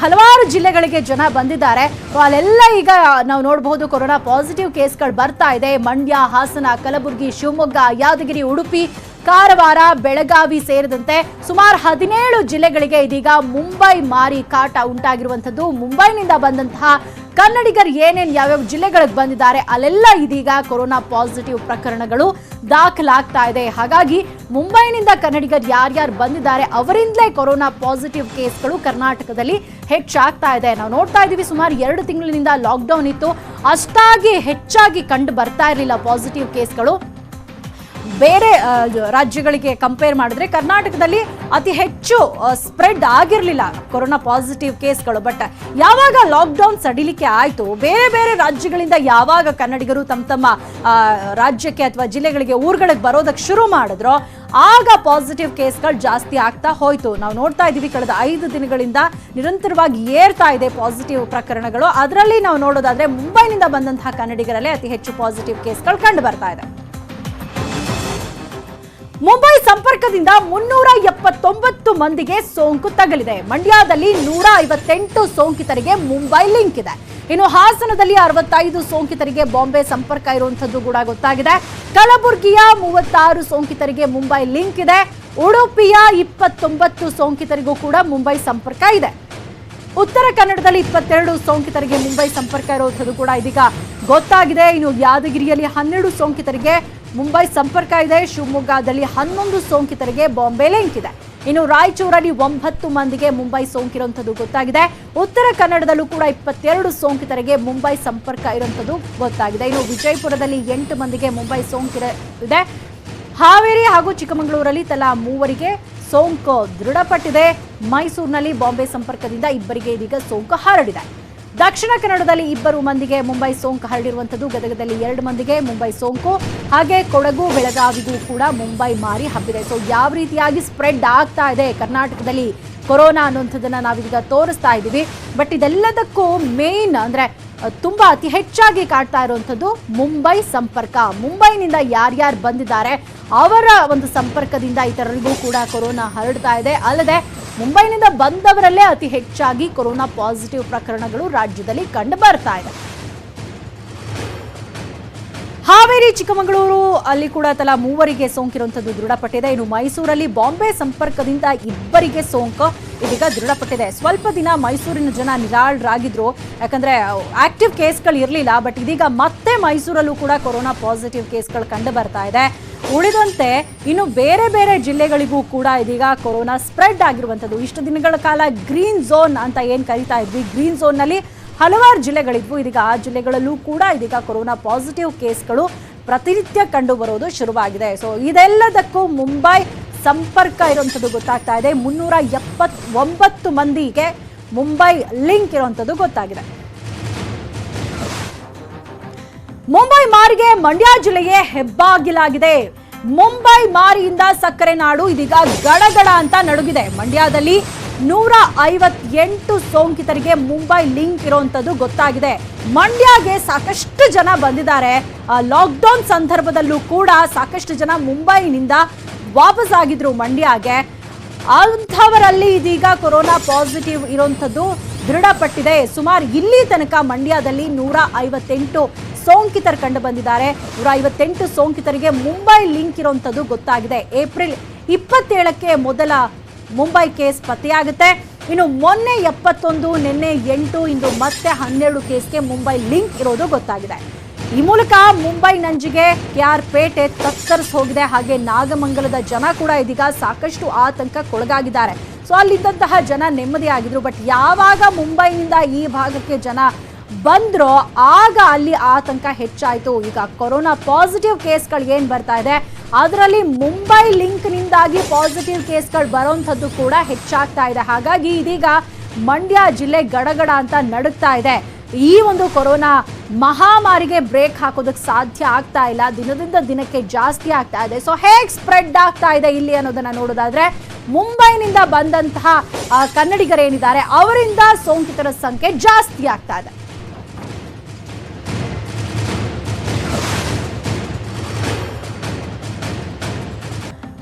ಹಲವಾರು ಜಿಲ್ಲೆಗಳಿಗೆ ಜನ ಬಂದಿದ್ದಾರೆ. ಅಲ್ಲೆಲ್ಲ ಈಗ ನಾವು ನೋಡಬಹುದು ಕೊರೋನಾ ಪಾಸಿಟಿವ್ ಕೇಸ್ಗಳು ಬರ್ತಾ ಇದೆ. ಮಂಡ್ಯ, ಹಾಸನ, ಕಲಬುರಗಿ, ಶಿವಮೊಗ್ಗ, ಯಾದಗಿರಿ, ಉಡುಪಿ, ಕಾರವಾರ, ಬೆಳಗಾವಿ ಸೇರಿದಂತೆ ಸುಮಾರು 17 ಜಿಲ್ಲೆಗಳಿಗೆ ಇದೀಗ ಮುಂಬೈ ಮಾರಿ ಕಾಟ ಉಂಟಾಗಿರುವಂಥದ್ದು. ಮುಂಬೈನಿಂದ ಬಂದಂತಹ ಕನ್ನಡಿಗರು ಯಾವ್ಯಾವ ಜಿಲ್ಲೆಗಳಿಗೆ ಬಂದಿದ್ದಾರೆ ಅಲ್ಲೆಲ್ಲ ಇದೀಗ ಕೊರೋನಾ ಪಾಸಿಟಿವ್ ಪ್ರಕರಣಗಳು ದಾಖಲಾಗ್ತಾ ಇದೆ. ಹಾಗಾಗಿ ಮುಂಬೈನಿಂದ ಕನ್ನಡಿಗರು ಯಾರ್ಯಾರು ಬಂದಿದ್ದಾರೆ ಅವರಿಂದಲೇ ಕೊರೋನಾ ಪಾಸಿಟಿವ್ ಕೇಸ್ಗಳು ಕರ್ನಾಟಕದಲ್ಲಿ ಹೆಚ್ಚಾಗ್ತಾ ಇದೆ. ನಾವು ನೋಡ್ತಾ ಇದ್ದೀವಿ, ಸುಮಾರು 2 ತಿಂಗಳಿನಿಂದ ಲಾಕ್ಡೌನ್ ಇತ್ತು. ಅಷ್ಟಾಗಿ ಹೆಚ್ಚಾಗಿ ಕಂಡು ಬರ್ತಾ ಇರಲಿಲ್ಲ ಪಾಸಿಟಿವ್ ಕೇಸ್ಗಳು. ಬೇರೆ ರಾಜ್ಯಗಳಿಗೆ ಕಂಪೇರ್ ಮಾಡಿದ್ರೆ ಕರ್ನಾಟಕದಲ್ಲಿ ಅತಿ ಹೆಚ್ಚು ಸ್ಪ್ರೆಡ್ ಆಗಿರಲಿಲ್ಲ ಕೊರೋನಾ ಪಾಸಿಟಿವ್ ಕೇಸ್ಗಳು. ಬಟ್ ಯಾವಾಗ ಲಾಕ್ಡೌನ್ ಸಡಿಲಿಕೆ ಆಯಿತು, ಬೇರೆ ಬೇರೆ ರಾಜ್ಯಗಳಿಂದ ಯಾವಾಗ ಕನ್ನಡಿಗರು ತಮ್ಮ ರಾಜ್ಯಕ್ಕೆ ಅಥವಾ ಜಿಲ್ಲೆಗಳಿಗೆ, ಊರುಗಳಿಗೆ ಬರೋದಕ್ಕೆ ಶುರು ಮಾಡಿದ್ರೋ ಆಗ ಪಾಸಿಟಿವ್ ಕೇಸ್ಗಳು ಜಾಸ್ತಿ ಆಗ್ತಾ ಹೋಯ್ತು. ನಾವು ನೋಡ್ತಾ ಇದ್ದೀವಿ, ಕಳೆದ 5 ದಿನಗಳಿಂದ ನಿರಂತರವಾಗಿ ಏರ್ತಾ ಇದೆ ಪಾಸಿಟಿವ್ ಪ್ರಕರಣಗಳು. ಅದರಲ್ಲಿ ನಾವು ನೋಡೋದಾದ್ರೆ ಮುಂಬೈನಿಂದ ಬಂದಂತಹ ಕನ್ನಡಿಗರಲ್ಲೇ ಅತಿ ಹೆಚ್ಚು ಪಾಸಿಟಿವ್ ಕೇಸ್ಗಳು ಕಂಡು ಬರ್ತಾ ಇದೆ. ಮುಂಬೈ ಸಂಪರ್ಕದಿಂದ 379 ಮಂದಿಗೆ ಸೋಂಕು ತಗುಲಿದೆ. ಮಂಡ್ಯದಲ್ಲಿ 158 ಸೋಂಕಿತರಿಗೆ ಮುಂಬೈ ಲಿಂಕ್ ಇದೆ. ಇನ್ನು ಹಾಸನದಲ್ಲಿ 65 ಸೋಂಕಿತರಿಗೆ ಬಾಂಬೆ ಸಂಪರ್ಕ ಇರುವಂತದ್ದು ಕೂಡ ಗೊತ್ತಾಗಿದೆ. ಕಲಬುರಗಿಯ 36 ಸೋಂಕಿತರಿಗೆ ಮುಂಬೈ ಲಿಂಕ್ ಇದೆ. ಉಡುಪಿಯ 29 ಸೋಂಕಿತರಿಗೂ ಕೂಡ ಮುಂಬೈ ಸಂಪರ್ಕ ಇದೆ. ಉತ್ತರ ಕನ್ನಡದಲ್ಲಿ 22 ಸೋಂಕಿತರಿಗೆ ಮುಂಬೈ ಸಂಪರ್ಕ ಇರುವಂತದ್ದು ಕೂಡ ಇದೀಗ ಗೊತ್ತಾಗಿದೆ. ಇನ್ನು ಯಾದಗಿರಿಯಲ್ಲಿ 12 ಸೋಂಕಿತರಿಗೆ ಮುಂಬೈ ಸಂಪರ್ಕ ಇದೆ. ಶಿವಮೊಗ್ಗದಲ್ಲಿ 11 ಸೋಂಕಿತರಿಗೆ ಬಾಂಬೆ ಲಿಂಕ್ ಇದೆ. ಇನ್ನು ರಾಯಚೂರಲ್ಲಿ 9 ಮಂದಿಗೆ ಮುಂಬೈ ಸೋಂಕಿರುವಂಥದ್ದು ಗೊತ್ತಾಗಿದೆ. ಉತ್ತರ ಕನ್ನಡದಲ್ಲೂ ಕೂಡ 22 ಸೋಂಕಿತರಿಗೆ ಮುಂಬೈ ಸಂಪರ್ಕ ಇರುವಂಥದ್ದು ಗೊತ್ತಾಗಿದೆ. ಇನ್ನು ವಿಜಯಪುರದಲ್ಲಿ 8 ಮಂದಿಗೆ ಮುಂಬೈ ಸೋಂಕಿದೆ. ಹಾವೇರಿ ಹಾಗೂ ಚಿಕ್ಕಮಗಳೂರಲ್ಲಿ ತಲಾ 3 ಸೋಂಕು ದೃಢಪಟ್ಟಿದೆ. ಮೈಸೂರಿನಲ್ಲಿ ಬಾಂಬೆ ಸಂಪರ್ಕದಿಂದ 2 ಇದೀಗ ಸೋಂಕು ಹರಡಿದೆ. ದಕ್ಷಿಣ ಕನ್ನಡದಲ್ಲಿ 2 ಮಂದಿಗೆ ಮುಂಬೈ ಸೋಂಕು ಹರಡಿರುವಂಥದ್ದು. ಗದಗದಲ್ಲಿ 2 ಮಂದಿಗೆ ಮುಂಬೈ ಸೋಂಕು. ಹಾಗೆ ಕೊಡಗು, ಬೆಳಗಾವಿಗೂ ಕೂಡ ಮುಂಬೈ ಮಾರಿ ಹಬ್ಬಿದೆ. ಸೊ ಯಾವ ರೀತಿಯಾಗಿ ಸ್ಪ್ರೆಡ್ ಆಗ್ತಾ ಇದೆ ಕರ್ನಾಟಕದಲ್ಲಿ ಕೊರೋನಾ ಅನ್ನುವಂಥದ್ದನ್ನ ನಾವೀಗ ತೋರಿಸ್ತಾ ಇದ್ದೀವಿ. ಬಟ್ ಇದೆಲ್ಲದಕ್ಕೂ ಮೇನ್ ಅಂದ್ರೆ ತುಂಬಾ ಅತಿ ಹೆಚ್ಚಾಗಿ ಕಾಡ್ತಾ ಇರುವಂಥದ್ದು ಮುಂಬೈ ಸಂಪರ್ಕ. ಮುಂಬೈನಿಂದ ಯಾರ್ಯಾರು ಬಂದಿದ್ದಾರೆ ಅವರ ಒಂದು ಸಂಪರ್ಕದಿಂದ ಇತರರಿಗೂ ಕೂಡ ಕೊರೋನಾ ಹರಡ್ತಾ ಇದೆ. ಅಲ್ಲದೆ ಮುಂಬೈನಿಂದ ಬಂದವರಲ್ಲೇ ಅತಿ ಹೆಚ್ಚಾಗಿ ಕೊರೋನಾ ಪಾಸಿಟಿವ್ ಪ್ರಕರಣಗಳು ರಾಜ್ಯದಲ್ಲಿ ಕಂಡು ಬರ್ತಾ ಇದೆ. ಹಾವೇರಿ, ಚಿಕ್ಕಮಗಳೂರು ಅಲ್ಲಿ ಕೂಡ ತಲಾ 3 ಸೋಂಕಿರುವಂಥದ್ದು ದೃಢಪಟ್ಟಿದೆ. ಇನ್ನು ಮೈಸೂರಲ್ಲಿ ಬಾಂಬೆ ಸಂಪರ್ಕದಿಂದ 2 ಸೋಂಕು ಇದೀಗ ದೃಢಪಟ್ಟಿದೆ. ಸ್ವಲ್ಪ ದಿನ ಮೈಸೂರಿನ ಜನ ನಿರಾಳರಾಗಿದ್ರು, ಯಾಕಂದ್ರೆ ಆಕ್ಟಿವ್ ಕೇಸ್ಗಳು ಇರಲಿಲ್ಲ. ಬಟ್ ಇದೀಗ ಮತ್ತೆ ಮೈಸೂರಲ್ಲೂ ಕೂಡ ಕೊರೋನಾ ಪಾಸಿಟಿವ್ ಕೇಸ್ಗಳು ಕಂಡು ಬರ್ತಾ ಇದೆ. ಉಳಿದಂತೆ ಇನ್ನು ಬೇರೆ ಬೇರೆ ಜಿಲ್ಲೆಗಳಿಗೂ ಕೂಡ ಇದೀಗ ಕೊರೋನಾ ಸ್ಪ್ರೆಡ್ ಆಗಿರುವಂಥದ್ದು. ಇಷ್ಟು ದಿನಗಳ ಕಾಲ ಗ್ರೀನ್ ಝೋನ್ ಅಂತ ಏನು ಕರಿತಾ ಇದ್ವಿ, ಗ್ರೀನ್ ಝೋನ್ನಲ್ಲಿ ಹಲವಾರು ಜಿಲ್ಲೆಗಳಿದ್ವು. ಇದೀಗ ಆ ಜಿಲ್ಲೆಗಳಲ್ಲೂ ಕೂಡ ಇದೀಗ ಕೊರೋನಾ ಪಾಸಿಟಿವ್ ಕೇಸ್ಗಳು ಪ್ರತಿನಿತ್ಯ ಕಂಡು ಬರೋದು ಶುರುವಾಗಿದೆ. ಸೊ ಇದೆಲ್ಲದಕ್ಕೂ ಮುಂಬೈ ಸಂಪರ್ಕ ಇರುವಂಥದ್ದು ಗೊತ್ತಾಗ್ತಾ ಇದೆ. 379 ಮಂದಿಗೆ ಮುಂಬೈ ಲಿಂಕ್ ಇರುವಂಥದ್ದು ಗೊತ್ತಾಗಿದೆ. ಮುಂಬೈ ಮಾರಿಗೆ ಮಂಡ್ಯ ಜಿಲ್ಲೆಯೇ ಹೆಬ್ಬಾಗಿಲಾಗಿದೆ. ಮುಂಬೈ ಮಾರಿಯಿಂದ ಸಕ್ಕರೆ ನಾಡು ಇದೀಗ ಗಡಗಡ ಅಂತ ನಡುಗಿದೆ. ಮಂಡ್ಯದಲ್ಲಿ 158 ಸೋಂಕಿತರಿಗೆ ಮುಂಬೈ ಲಿಂಕ್ ಇರುವಂತದ್ದು ಗೊತ್ತಾಗಿದೆ. ಮಂಡ್ಯಗೆ ಸಾಕಷ್ಟು ಜನ ಬಂದಿದ್ದಾರೆ. ಲಾಕ್ಡೌನ್ ಸಂದರ್ಭದಲ್ಲೂ ಕೂಡ ಸಾಕಷ್ಟು ಜನ ಮುಂಬೈನಿಂದ ವಾಪಸ್ ಆಗಿದ್ರು ಮಂಡ್ಯಗೆ. ಅಂಥವರಲ್ಲಿ ಇದೀಗ ಕೊರೋನಾ ಪಾಸಿಟಿವ್ ಇರುವಂಥದ್ದು ದೃಢಪಟ್ಟಿದೆ. ಸುಮಾರು ಇಲ್ಲಿ ತನಕ ಮಂಡ್ಯದಲ್ಲಿ 158 ಸೋಂಕಿತರು ಕಂಡು ಬಂದಿದ್ದಾರೆ. 158 ಸೋಂಕಿತರಿಗೆ ಮುಂಬೈ ಲಿಂಕ್ ಇರುವಂಥದ್ದು ಗೊತ್ತಾಗಿದೆ. ಏಪ್ರಿಲ್ 27ಕ್ಕೆ ಮೊದಲ ಮುಂಬೈ ಕೇಸ್ ಪತ್ತೆಯಾಗುತ್ತೆ. ಇನ್ನು ಮೊನ್ನೆ 71, ನಿನ್ನೆ 8, ಇಂದು ಮತ್ತೆ 12 ಕೇಸ್ಗೆ ಮುಂಬೈ ಲಿಂಕ್ ಇರೋದು ಗೊತ್ತಾಗಿದೆ. ಈ ಮೂಲಕ ಮುಂಬೈ ನಂಜಿಗೆ KR ಪೇಟೆ ತತ್ತರಿಸಿ ಹೋಗಿದೆ. ಹಾಗೆ ನಾಗಮಂಗಲದ ಜನ ಕೂಡ ಇದೀಗ ಸಾಕಷ್ಟು ಆತಂಕಕ್ಕೊಳಗಾಗಿದ್ದಾರೆ. ಸೊ ಅಲ್ಲಿದ್ದಂತಹ ಜನ ನೆಮ್ಮದಿಯಾಗಿದ್ರು. ಬಟ್ ಯಾವಾಗ ಮುಂಬೈನಿಂದ ಈ ಭಾಗಕ್ಕೆ ಜನ ಬಂದ್ರೋ ಆಗ ಅಲ್ಲಿ ಆತಂಕ ಹೆಚ್ಚಾಯಿತು. ಈಗ ಕೊರೋನಾ ಪಾಸಿಟಿವ್ ಕೇಸ್ಗಳು ಏನು ಬರ್ತಾ ಇದೆ ಅದರಲ್ಲಿ ಮುಂಬೈ ಲಿಂಕ್ನಿಂದಾಗಿ ಪಾಸಿಟಿವ್ ಕೇಸ್ಗಳು ಬರೋಂಥದ್ದು ಕೂಡ ಹೆಚ್ಚಾಗ್ತಾ ಇದೆ. ಹಾಗಾಗಿ ಇದೀಗ ಮಂಡ್ಯ ಜಿಲ್ಲೆ ಗಡಗಡ ಅಂತ ನಡುಗ್ತಾ ಇದೆ. ಈ ಒಂದು ಕೊರೋನಾ ಮಹಾಮಾರಿಗೆ ಬ್ರೇಕ್ ಹಾಕೋದಕ್ಕೆ ಸಾಧ್ಯ ಆಗ್ತಾ ಇಲ್ಲ. ದಿನದಿಂದ ದಿನಕ್ಕೆ ಜಾಸ್ತಿ ಆಗ್ತಾ ಇದೆ. ಸೊ ಹೇಗೆ ಸ್ಪ್ರೆಡ್ ಆಗ್ತಾ ಇದೆ ಇಲ್ಲಿ ಅನ್ನೋದನ್ನ ನೋಡೋದಾದ್ರೆ, ಮುಂಬೈನಿಂದ ಬಂದಂತಹ ಕನ್ನಡಿಗರೇನಿದ್ದಾರೆ ಅವರಿಂದ ಸೋಂಕಿತರ ಸಂಖ್ಯೆ ಜಾಸ್ತಿ ಆಗ್ತಾ ಇದೆ.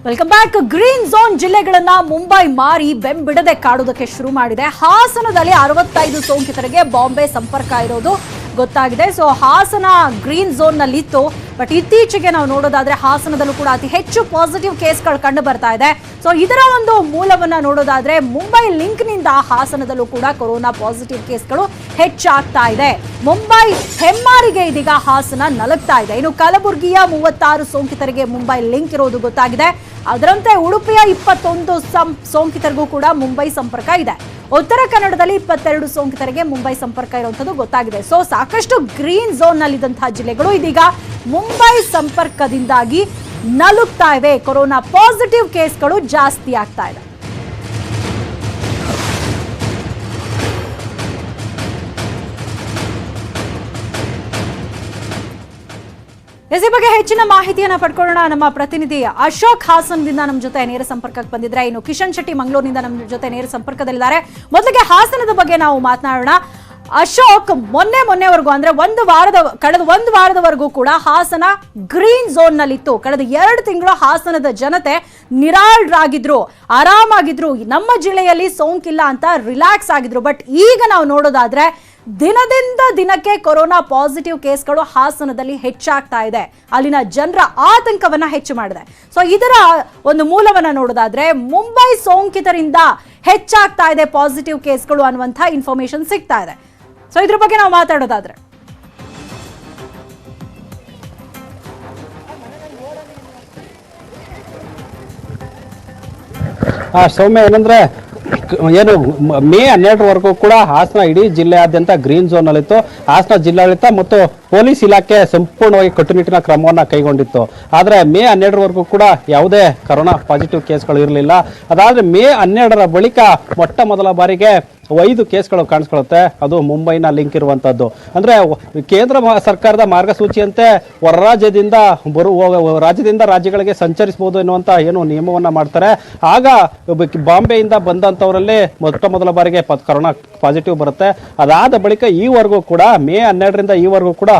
Welcome back. ಗ್ರೀನ್ ಝೋನ್ ಜಿಲ್ಲೆಗಳನ್ನ ಮುಂಬೈ ಮಾರಿ ಬೆಂಬಿಡದೆ ಕಾಡುವುದಕ್ಕೆ ಶುರು ಮಾಡಿದೆ. ಹಾಸನದಲ್ಲಿ 65 ಸೋಂಕಿತರಿಗೆ ಬಾಂಬೆ ಸಂಪರ್ಕ ಇರೋದು ಗೊತ್ತಾಗಿದೆ. ಸೊ ಹಾಸನ ಗ್ರೀನ್ ಝೋನ್ ನಲ್ಲಿ ಇತ್ತು, ಬಟ್ ಇತ್ತೀಚೆಗೆ ನಾವು ನೋಡೋದಾದ್ರೆ ಹಾಸನದಲ್ಲೂ ಕೂಡ ಅತಿ ಹೆಚ್ಚು ಪಾಸಿಟಿವ್ ಕೇಸ್ಗಳು ಕಂಡು ಬರ್ತಾ ಇದೆ. ಸೊ ಇದರ ಒಂದು ಮೂಲವನ್ನ ನೋಡೋದಾದ್ರೆ ಮುಂಬೈ ಲಿಂಕ್ ನಿಂದ ಹಾಸನದಲ್ಲೂ ಕೂಡ ಕೊರೋನಾ ಪಾಸಿಟಿವ್ ಕೇಸ್ಗಳು ಹೆಚ್ಚಾಗ್ತಾ ಇದೆ. ಮುಂಬೈ ಹೆಮ್ಮಾರಿಗೆ ಇದೀಗ ಹಾಸನ ನಲಗ್ತಾ ಇದೆ. ಇನ್ನು ಕಲಬುರಗಿಯ 36 ಸೋಂಕಿತರಿಗೆ ಮುಂಬೈ ಲಿಂಕ್ ಇರೋದು ಗೊತ್ತಾಗಿದೆ. ಅದರಂತೆ ಉಡುಪಿಯ 21 ಸೋಂಕಿತರಿಗೂ ಕೂಡ ಮುಂಬೈ ಸಂಪರ್ಕ ಇದೆ. ಉತ್ತರ ಕನ್ನಡದಲ್ಲಿ 22 ಸೋಂಕಿತರಿಗೆ ಮುಂಬೈ ಸಂಪರ್ಕ ಇರುವಂತದ್ದು ಗೊತ್ತಾಗಿದೆ. ಸೊ ಸಾಕಷ್ಟು ಗ್ರೀನ್ ಝೋನ್ ನಲ್ಲಿದ್ದಂತಹ ಜಿಲ್ಲೆಗಳು ಇದೀಗ ಮುಂಬೈ ಸಂಪರ್ಕದಿಂದಾಗಿ ನಲುಗ್ತಾ ಇವೆ. ಕೊರೋನಾ ಪಾಸಿಟಿವ್ ಕೇಸ್ಗಳು ಜಾಸ್ತಿ ಆಗ್ತಾ ಇದೆ. ಈ ಬಗ್ಗೆ ಹೆಚ್ಚಿನ ಮಾಹಿತಿಯನ್ನ ಪಡ್ಕೊಳ್ಳೋಣ. ನಮ್ಮ ಪ್ರತಿನಿಧಿ ಅಶೋಕ್ ಹಾಸನದಿಂದ ನಮ್ಮ ಜೊತೆ ನೇರ ಸಂಪರ್ಕಕ್ಕೆ ಬಂದಿದ್ರೆ, ಇನ್ನು ಕಿಶನ್ ಶೆಟ್ಟಿ ಮಂಗಳೂರಿನಿಂದ ನಮ್ಮ ಜೊತೆ ನೇರ ಸಂಪರ್ಕದಲ್ಲಿದ್ದಾರೆ. ಮೊದಲಿಗೆ ಹಾಸನದ ಬಗ್ಗೆ ನಾವು ಮಾತನಾಡೋಣ. ಅಶೋಕ್, ಮೊನ್ನೆವರೆಗೂ ಅಂದ್ರೆ ಕಳೆದ ಒಂದು ವಾರದವರೆಗೂ ಕೂಡ ಹಾಸನ ಗ್ರೀನ್ ಝೋನ್ ನಲ್ಲಿತ್ತು. ಕಳೆದ 2 ತಿಂಗಳು ಹಾಸನದ ಜನತೆ ನಿರಾಳರಾಗಿದ್ರು, ಆರಾಮಾಗಿದ್ರು, ನಮ್ಮ ಜಿಲ್ಲೆಯಲ್ಲಿ ಸೋಂಕಿಲ್ಲ ಅಂತ ರಿಲ್ಯಾಕ್ಸ್ ಆಗಿದ್ರು. ಬಟ್ ಈಗ ನಾವು ನೋಡೋದಾದ್ರೆ ದಿನದಿಂದ ದಿನಕ್ಕೆ ಕೊರೋನಾ ಪಾಸಿಟಿವ್ ಕೇಸ್ಗಳು ಹಾಸನದಲ್ಲಿ ಹೆಚ್ಚಾಗ್ತಾ ಇದೆ. ಅಲ್ಲಿನ ಜನರ ಆತಂಕವನ್ನ ಹೆಚ್ಚು ಮಾಡಿದೆ. ಸೊ ಇದರ ಒಂದು ಮೂಲವನ್ನ ನೋಡೋದಾದ್ರೆ ಮುಂಬೈ ಸೋಂಕಿತರಿಂದ ಹೆಚ್ಚಾಗ್ತಾ ಇದೆ ಪಾಸಿಟಿವ್ ಕೇಸ್ಗಳು ಅನ್ನುವಂಥ ಇನ್ಫಾರ್ಮೇಶನ್ ಸಿಗ್ತಾ ಇದೆ. ಸೊ ಇದ್ರ ಬಗ್ಗೆ ನಾವು ಮಾತಾಡೋದಾದ್ರೆ ಸೌಮ್ಯ, ಏನಂದ್ರೆ ಏನು ಮೇ 12ರವರೆಗೂ ಕೂಡ ಹಾಸನ ಇಡೀ ಜಿಲ್ಲೆಯಾದ್ಯಂತ ಗ್ರೀನ್ ಝೋನ್ ಅಲ್ಲಿತ್ತು. ಹಾಸನ ಜಿಲ್ಲಾಡಳಿತ ಮತ್ತು ಪೊಲೀಸ್ ಇಲಾಖೆ ಸಂಪೂರ್ಣವಾಗಿ ಕಟ್ಟುನಿಟ್ಟಿನ ಕ್ರಮವನ್ನ ಕೈಗೊಂಡಿತ್ತು. ಆದ್ರೆ ಮೇ 12ರವರೆಗೂ ಕೂಡ ಯಾವುದೇ ಕೊರೋನಾ ಪಾಸಿಟಿವ್ ಕೇಸ್ಗಳು ಇರಲಿಲ್ಲ. ಅದಾದ್ರೆ ಮೇ 12ರ ಬಳಿಕ ಮೊಟ್ಟ ಮೊದಲ ಬಾರಿಗೆ 5 ಕೇಸ್ಗಳು ಕಾಣಿಸ್ಕೊಳ್ಳುತ್ತೆ. ಅದು ಮುಂಬೈನ ಲಿಂಕ್ ಇರುವಂತದ್ದು. ಅಂದ್ರೆ ಕೇಂದ್ರ ಸರ್ಕಾರದ ಮಾರ್ಗಸೂಚಿಯಂತೆ ಹೊರ ರಾಜ್ಯದಿಂದ ರಾಜ್ಯದಿಂದ ರಾಜ್ಯಗಳಿಗೆ ಸಂಚರಿಸಬಹುದು ಎನ್ನುವಂತ ಏನು ನಿಯಮವನ್ನ ಮಾಡ್ತಾರೆ. ಆಗ ಬಾಂಬೆಯಿಂದ ಬಂದಂತವರಲ್ಲಿ ಮೊಟ್ಟ ಮೊದಲ ಬಾರಿಗೆ ಕೊರೋನಾ ಪಾಸಿಟಿವ್ ಬರುತ್ತೆ. ಅದಾದ ಬಳಿಕ ಈವರೆಗೂ ಕೂಡ ಮೇ 12ರಿಂದ ಈವರೆಗೂ ಕೂಡ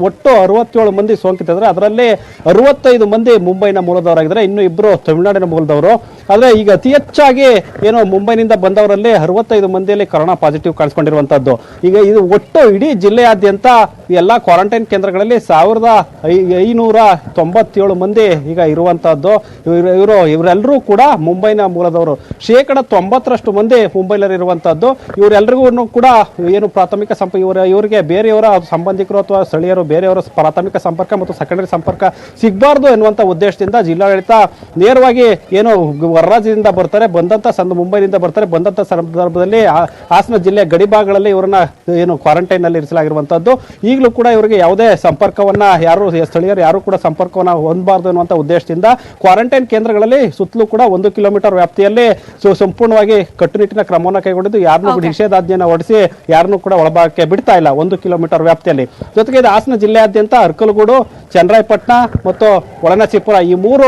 ಒಟ್ಟು 67 ಮಂದಿ ಸೋಂಕಿತರು. ಅದರಲ್ಲಿ 65 ಮಂದಿ ಮುಂಬೈನ ಮೂಲದವರಾಗಿದ್ದಾರೆ, ಇನ್ನು 2 ತಮಿಳುನಾಡಿನ ಮೂಲದವರು. ಆದ್ರೆ ಈಗ ಅತಿ ಹೆಚ್ಚಾಗಿ ಏನು ಮುಂಬೈನಿಂದ ಬಂದವರಲ್ಲಿ 65 ಮಂದಿಯಲ್ಲಿ ಕೊರೋನಾ ಪಾಸಿಟಿವ್ ಕಾಣಿಸ್ಕೊಂಡಿರುವಂತದ್ದು. ಈಗ ಇದು ಒಟ್ಟು ಇಡೀ ಜಿಲ್ಲೆಯಾದ್ಯಂತ ಎಲ್ಲಾ ಕ್ವಾರಂಟೈನ್ ಕೇಂದ್ರಗಳಲ್ಲಿ 1597 ಮಂದಿ ಈಗ ಇರುವಂತಹದ್ದು. ಇವರೆಲ್ಲರೂ ಕೂಡ ಮುಂಬೈನ ಮೂಲದವರು. 90% ಮಂದಿ ಮುಂಬೈನಲ್ಲಿ ಇರುವಂತಹದ್ದು. ಇವರೆಲ್ಲರಿಗೂ ಕೂಡ ಏನು ಪ್ರಾಥಮಿಕ ಇವರಿಗೆ ಬೇರೆಯವರ ಸಂಬಂಧಿಕರು ಅಥವಾ ಸ್ಥಳೀಯರು ಬೇರೆಯವರ ಪ್ರಾಥಮಿಕ ಸಂಪರ್ಕ ಮತ್ತು ಸೆಕೆಂಡರಿ ಸಂಪರ್ಕ ಸಿಗಬಾರ್ದು ಎನ್ನುವಂತ ಉದ್ದೇಶದಿಂದ ಜಿಲ್ಲಾಡಳಿತ ನೇರವಾಗಿ ಏನು ಹೊರ ರಾಜ್ಯದಿಂದ ಬರ್ತಾರೆ, ಮುಂಬೈನಿಂದ ಬರ್ತಾರೆ, ಬಂದಂತ ಸಂದರ್ಭದಲ್ಲಿ ಹಾಸನ ಜಿಲ್ಲೆಯ ಗಡಿಭಾಗಗಳಲ್ಲಿ ಇವರನ್ನ ಏನು ಕ್ವಾರಂಟೈನ್ ನಲ್ಲಿ ಇರಿಸಲಾಗಿರುವಂತದ್ದು. ಈಗಲೂ ಕೂಡ ಇವರಿಗೆ ಯಾವುದೇ ಸಂಪರ್ಕವನ್ನ ಸ್ಥಳೀಯರು ಯಾರು ಕೂಡ ಸಂಪರ್ಕವನ್ನ ಹೊಂದಬಾರದು ಎನ್ನುವಂತ ಉದ್ದೇಶದಿಂದ ಕ್ವಾರಂಟೈನ್ ಕೇಂದ್ರಗಳಲ್ಲಿ ಸುತ್ತಲೂ ಕೂಡ 1 ಕಿಲೋಮೀಟರ್ ವ್ಯಾಪ್ತಿಯಲ್ಲಿ ಸಂಪೂರ್ಣವಾಗಿ ಕಟ್ಟುನಿಟ್ಟಿನ ಕ್ರಮವನ್ನು ಕೈಗೊಂಡಿದ್ದು. ಯಾರನ್ನೂ ನಿಷೇಧಾಜ್ಞೆಯನ್ನು ಹೊರಡಿಸಿ ಯಾರನ್ನೂ ಕೂಡ ಒಳಭಾಗಕ್ಕೆ ಬಿಡ್ತಾ ಇಲ್ಲ 1 ಕಿಲೋಮೀಟರ್ ವ್ಯಾಪ್ತಿಯಲ್ಲಿ. ಜೊತೆಗೆ ಇದು ಹಾಸನ ಜಿಲ್ಲೆಯಾದ್ಯಂತ ಅರ್ಕಲಗೂಡು, ಚನ್ನರಾಯಪಟ್ಟಣ ಮತ್ತು ಒಳನರಸೀಪುರ ಈ 3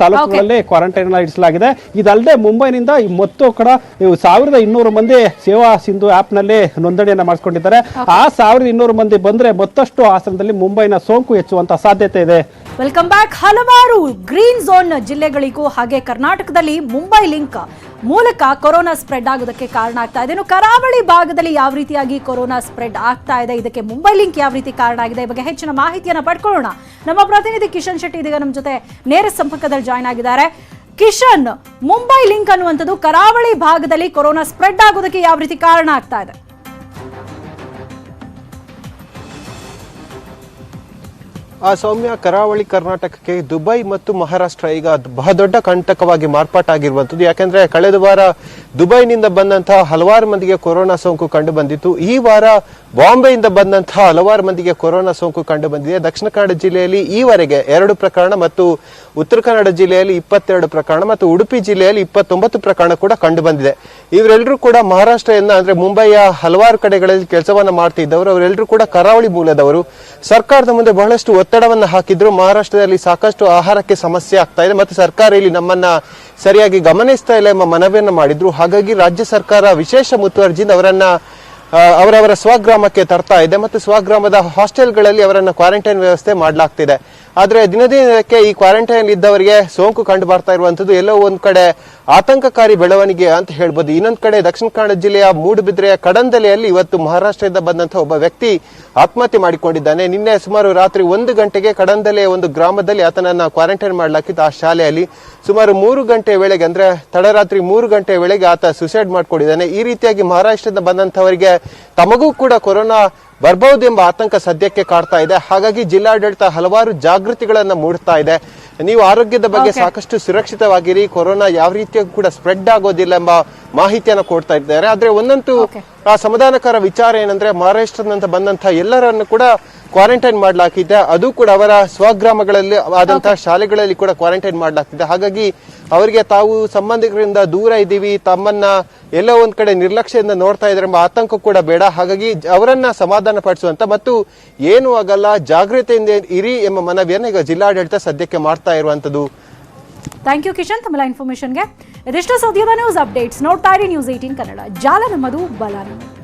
ತಾಲೂಕುಗಳಲ್ಲಿ ಕ್ವಾರಂಟೈನ್ ಇರಿಸಲಾಗಿದೆ. ಇದಲ್ಲದೆ ಮುಂಬೈನಿಂದ ಮತ್ತು ಕೂಡ 1200 ಮಂದಿ ಸೇವಾ ಸಿಂಧು ಆಪ್ ನಲ್ಲಿ ನೋಂದಣಿಯನ್ನ ಮಾಡಿಸಿಕೊಂಡಿದ್ದಾರೆ. ಆ 1200 ಮಂದಿ ಬಂದ್ರೆ ಮತ್ತಷ್ಟು ಹಾಸನದಲ್ಲಿ ಮುಂಬೈನ ಸೋಂಕು ಹೆಚ್ಚುವಂತ ಸಾಧ್ಯತೆ ಇದೆ. Welcome back. ಹಲವಾರು ಗ್ರೀನ್ ಝೋನ್ ಜಿಲ್ಲೆಗಳಿಗೂ ಹಾಗೆ ಕರ್ನಾಟಕದಲ್ಲಿ ಮುಂಬೈ ಲಿಂಕ್ ಮೂಲಕ ಕೊರೋನಾ ಸ್ಪ್ರೆಡ್ ಆಗೋದಕ್ಕೆ ಕಾರಣ ಆಗ್ತಾ ಇದೆ. ಇನ್ನು ಕರಾವಳಿ ಭಾಗದಲ್ಲಿ ಯಾವ ರೀತಿಯಾಗಿ ಕೊರೋನಾ ಸ್ಪ್ರೆಡ್ ಆಗ್ತಾ ಇದೆ, ಇದಕ್ಕೆ ಮುಂಬೈ ಲಿಂಕ್ ಯಾವ ರೀತಿ ಕಾರಣ ಆಗಿದೆ, ಈ ಬಗ್ಗೆ ಹೆಚ್ಚಿನ ಮಾಹಿತಿಯನ್ನು ಪಡ್ಕೊಳ್ಳೋಣ. ನಮ್ಮ ಪ್ರತಿನಿಧಿ ಕಿಶನ್ ಶೆಟ್ಟಿ ಇದೀಗ ನಮ್ಮ ಜೊತೆ ನೇರ ಸಂಪರ್ಕದಲ್ಲಿ ಜಾಯ್ನ್ ಆಗಿದ್ದಾರೆ. ಕಿಶನ್, ಮುಂಬೈ ಲಿಂಕ್ ಅನ್ನುವಂಥದ್ದು ಕರಾವಳಿ ಭಾಗದಲ್ಲಿ ಕೊರೋನಾ ಸ್ಪ್ರೆಡ್ ಆಗೋದಕ್ಕೆ ಯಾವ ರೀತಿ ಕಾರಣ ಆಗ್ತಾ ಇದೆ? ಸೌಮ್ಯ, ಕರಾವಳಿ ಕರ್ನಾಟಕಕ್ಕೆ ದುಬೈ ಮತ್ತು ಮಹಾರಾಷ್ಟ್ರ ಈಗ ಬಹುದೊಡ್ಡ ಕಂಟಕವಾಗಿ ಮಾರ್ಪಾಟಾಗಿರುವಂತದ್ದು. ಯಾಕೆಂದ್ರೆ ಕಳೆದ ವಾರ ದುಬೈನಿಂದ ಬಂದಂತಹ ಹಲವಾರು ಮಂದಿಗೆ ಕೊರೋನಾ ಸೋಂಕು ಕಂಡು ಬಂದಿತ್ತು. ಈ ವಾರ ಬಾಂಬೆಯಿಂದ ಬಂದಂತಹ ಹಲವಾರು ಮಂದಿಗೆ ಕೊರೋನಾ ಸೋಂಕು ಕಂಡು ಬಂದಿದೆ. ದಕ್ಷಿಣ ಕನ್ನಡ ಜಿಲ್ಲೆಯಲ್ಲಿ ಈವರೆಗೆ 2 ಪ್ರಕರಣ ಮತ್ತು ಉತ್ತರ ಕನ್ನಡ ಜಿಲ್ಲೆಯಲ್ಲಿ 22 ಪ್ರಕರಣ ಮತ್ತು ಉಡುಪಿ ಜಿಲ್ಲೆಯಲ್ಲಿ 29 ಪ್ರಕರಣ ಕೂಡ ಕಂಡು ಬಂದಿದೆ. ಇವರೆಲ್ಲರೂ ಕೂಡ ಮಹಾರಾಷ್ಟ್ರದಿಂದ ಅಂದ್ರೆ ಮುಂಬೈಯ ಹಲವಾರು ಕಡೆಗಳಲ್ಲಿ ಕೆಲಸವನ್ನ ಮಾಡ್ತಿದ್ದವರು. ಅವರೆಲ್ಲರೂ ಕೂಡ ಕರಾವಳಿ ಮೂಲದವರು. ಸರ್ಕಾರದ ಮುಂದೆ ಬಹಳಷ್ಟು ಒತ್ತಡವನ್ನ ಹಾಕಿದ್ರು. ಮಹಾರಾಷ್ಟ್ರದಲ್ಲಿ ಸಾಕಷ್ಟು ಆಹಾರಕ್ಕೆ ಸಮಸ್ಯೆ ಆಗ್ತಾ ಇದೆ ಮತ್ತು ಸರ್ಕಾರ ಇಲ್ಲಿ ನಮ್ಮನ್ನ ಸರಿಯಾಗಿ ಗಮನಿಸ್ತಾ ಇಲ್ಲ ಎಂಬ ಮನವಿಯನ್ನ ಮಾಡಿದ್ರು. ಹಾಗಾಗಿ ರಾಜ್ಯ ಸರ್ಕಾರ ವಿಶೇಷ ಮುತುವರ್ಜಿಯಿಂದ ಅವರನ್ನ ಅವರವರ ಸ್ವಗ್ರಾಮಕ್ಕೆ ತರ್ತಾ ಇದೆ ಮತ್ತು ಸ್ವಗ್ರಾಮದ ಹಾಸ್ಟೆಲ್ಗಳಲ್ಲಿ ಅವರನ್ನ ಕ್ವಾರಂಟೈನ್ ವ್ಯವಸ್ಥೆ ಮಾಡಲಾಗ್ತಿದೆ. ಆದ್ರೆ ದಿನದಿನಕ್ಕೆ ಈ ಕ್ವಾರಂಟೈನ್ ಇದ್ದವರಿಗೆ ಸೋಂಕು ಕಂಡು ಬರ್ತಾ ಇರುವಂತದ್ದು ಎಲ್ಲೋ ಒಂದ್ ಕಡೆ ಆತಂಕಕಾರಿ ಬೆಳವಣಿಗೆ ಅಂತ ಹೇಳ್ಬೋದು. ಇನ್ನೊಂದ್ ಕಡೆ ದಕ್ಷಿಣ ಕನ್ನಡ ಜಿಲ್ಲೆಯ ಮೂಡುಬಿದ್ರೆಯ ಕಡಂದಲೆಯಲ್ಲಿ ಇವತ್ತು ಮಹಾರಾಷ್ಟ್ರದಿಂದ ಬಂದಂತಹ ಒಬ್ಬ ವ್ಯಕ್ತಿ ಆತ್ಮಹತ್ಯೆ ಮಾಡಿಕೊಂಡಿದ್ದಾನೆ. ನಿನ್ನೆ ಸುಮಾರು ರಾತ್ರಿ 1 ಗಂಟೆಗೆ ಕಡಂದಲೆಯ ಒಂದು ಗ್ರಾಮದಲ್ಲಿ ಆತನನ್ನ ಕ್ವಾರಂಟೈನ್ ಮಾಡಲಾಗಿತ್ತು. ಆ ಶಾಲೆಯಲ್ಲಿ ಸುಮಾರು 3 ಗಂಟೆ ವೇಳೆಗೆ ಅಂದ್ರೆ ತಡರಾತ್ರಿ 3 ಗಂಟೆ ವೇಳೆಗೆ ಆತ ಸುಸೈಡ್ ಮಾಡ್ಕೊಂಡಿದ್ದಾನೆ. ಈ ರೀತಿಯಾಗಿ ಮಹಾರಾಷ್ಟ್ರದಿಂದ ಬಂದಂತವರಿಗೆ ತಮಗೂ ಕೂಡ ಕೊರೋನಾ ಬರಬಹುದು ಎಂಬ ಆತಂಕ ಸದ್ಯಕ್ಕೆ ಕಾಡ್ತಾ ಇದೆ. ಹಾಗಾಗಿ ಜಿಲ್ಲಾಡಳಿತ ಹಲವಾರು ಜಾಗೃತಿಗಳನ್ನ ಮೂಡ್ತಾ ಇದೆ. ನೀವು ಆರೋಗ್ಯದ ಬಗ್ಗೆ ಸಾಕಷ್ಟು ಸುರಕ್ಷಿತವಾಗಿರಿ, ಕೊರೋನಾ ಯಾವ ರೀತಿಯಾಗಿ ಕೂಡ ಸ್ಪ್ರೆಡ್ ಆಗೋದಿಲ್ಲ ಎಂಬ ಮಾಹಿತಿಯನ್ನು ಕೊಡ್ತಾ ಇದ್ದಾರೆ. ಆದ್ರೆ ಒಂದಂತೂ ಸಮಾಧಾನಕರ ವಿಚಾರ ಏನಂದ್ರೆ ಮಹಾರಾಷ್ಟ್ರದಿಂದ ಬಂದಂತಹ ಎಲ್ಲರನ್ನು ಕೂಡ ಕ್ವಾರಂಟೈನ್ ಮಾಡಲಾಗಿದೆ. ಅದು ಕೂಡ ಅವರ ಸ್ವಗ್ರಾಮಗಳಲ್ಲಿ ಆದಂತಹ ಶಾಲೆಗಳಲ್ಲಿ ಕೂಡ ಕ್ವಾರಂಟೈನ್ ಮಾಡಲಾಗ್ತಿದೆ. ಹಾಗಾಗಿ ಅವರಿಗೆ ತಾವು ಸಂಬಂಧಿಕರಿಂದ ದೂರ ಇದ್ದೀವಿ, ತಮ್ಮನ್ನ ಎಲ್ಲೋ ಒಂದ್ ಕಡೆ ನಿರ್ಲಕ್ಷ್ಯದಿಂದ ನೋಡ್ತಾ ಇದ್ದಾರೆ ಎಂಬ ಆತಂಕ ಕೂಡ ಬೇಡ. ಹಾಗಾಗಿ ಅವರನ್ನ ಸಮಾಧಾನ ಪಡಿಸುವಂತ ಮತ್ತು ಏನು ಆಗಲ್ಲ, ಜಾಗೃತೆಯಿಂದ ಇರಿ ಎಂಬ ಮನವಿಯನ್ನು ಈಗ ಜಿಲ್ಲಾಡಳಿತ ಸದ್ಯಕ್ಕೆ ಮಾಡ್ತಾ ಇರುವಂತದ್ದು. ಥ್ಯಾಂಕ್ ಯು ಕಿಶನ್ ತಮ್ಮ ಇನ್ಫಾರ್ಮೇಶನ್ಗೆ. ಇದಿಷ್ಟು ಸದ್ಯದ ನ್ಯೂಸ್ ಅಪ್ಡೇಟ್ಸ್. ನೋಡ್ತಾ ಇರಿ ನ್ಯೂಸ್ 18 ಕನ್ನಡ. ಜಾಲ ನಮ್ಮದು, ಬಲ ನಮ್ಮದು.